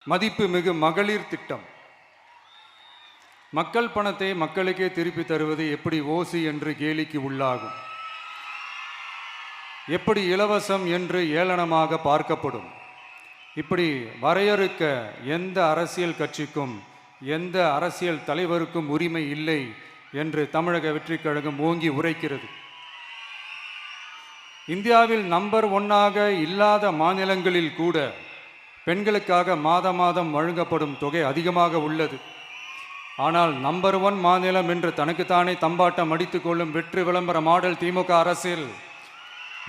மதிப்புமிகு மகளிர் திட்டம். மக்கள் பணத்தை மக்களுக்கே திருப்பி தருவது எப்படி ஓசி என்று கேலிக்கு உள்ளாகும்? எப்படி இலவசம் என்று ஏளனமாக பார்க்கப்படும்? இப்படி வரையறுக்க எந்த அரசியல் கட்சிக்கும் எந்த அரசியல் தலைவருக்கும் உரிமை இல்லை என்று தமிழக வெற்றிக் கழகம் ஓங்கி உரைக்கிறது. இந்தியாவில் நம்பர் 1ஆக இல்லாத மாநிலங்களில் கூட பெண்களுக்காக மாதம் வழங்கப்படும் தொகை அதிகமாக உள்ளது. ஆனால் நம்பர் 1 மாநிலம் என்று தனக்குத்தானே தம்பாட்டம் அடித்து கொள்ளும் வெற்றி விளம்பர மாடல் திமுக அரசில்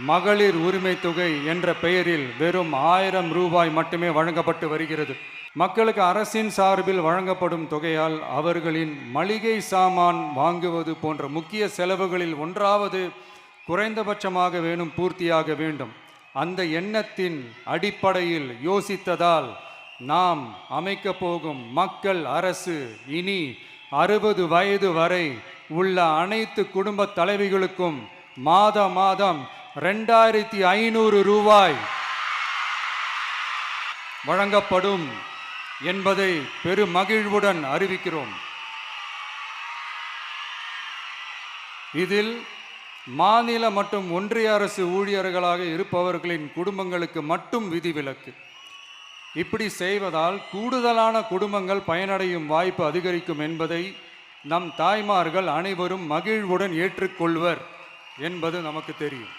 மகளிர் உரிமை தொகை என்ற பெயரில் வெறும் 1000 ரூபாய் மட்டுமே வழங்கப்பட்டு வருகிறது. மக்களுக்கு அரசின் சார்பில் வழங்கப்படும் தொகையால் அவர்களின் மளிகை சாமான் வாங்குவது போன்ற முக்கிய செலவுகளில் ஒன்றாவது குறைந்தபட்சமாக பூர்த்தியாக வேண்டும். அந்த எண்ணத்தின் அடிப்படையில் யோசித்ததால் நாம் அமைக்க போகும் மக்கள் அரசு இனி 60 வயது வரை உள்ள அனைத்து குடும்ப தலைவிகளுக்கும் மாதம் 2500 ரூபாய் வழங்கப்படும் என்பதை பெருமகிழ்வுடன் அறிவிக்கிறோம். இதில் மாநில மற்றும் ஒன்றிய அரசு ஊழியர்களாக இருப்பவர்களின் குடும்பங்களுக்கு மட்டும் விதிவிலக்கு. இப்படி செய்வதால் கூடுதலான குடும்பங்கள் பயனடையும் வாய்ப்பு அதிகரிக்கும் என்பதை நம் தாய்மார்கள் அனைவரும் மகிழ்வுடன் ஏற்றுக்கொள்வர் என்பது நமக்கு தெரியும்.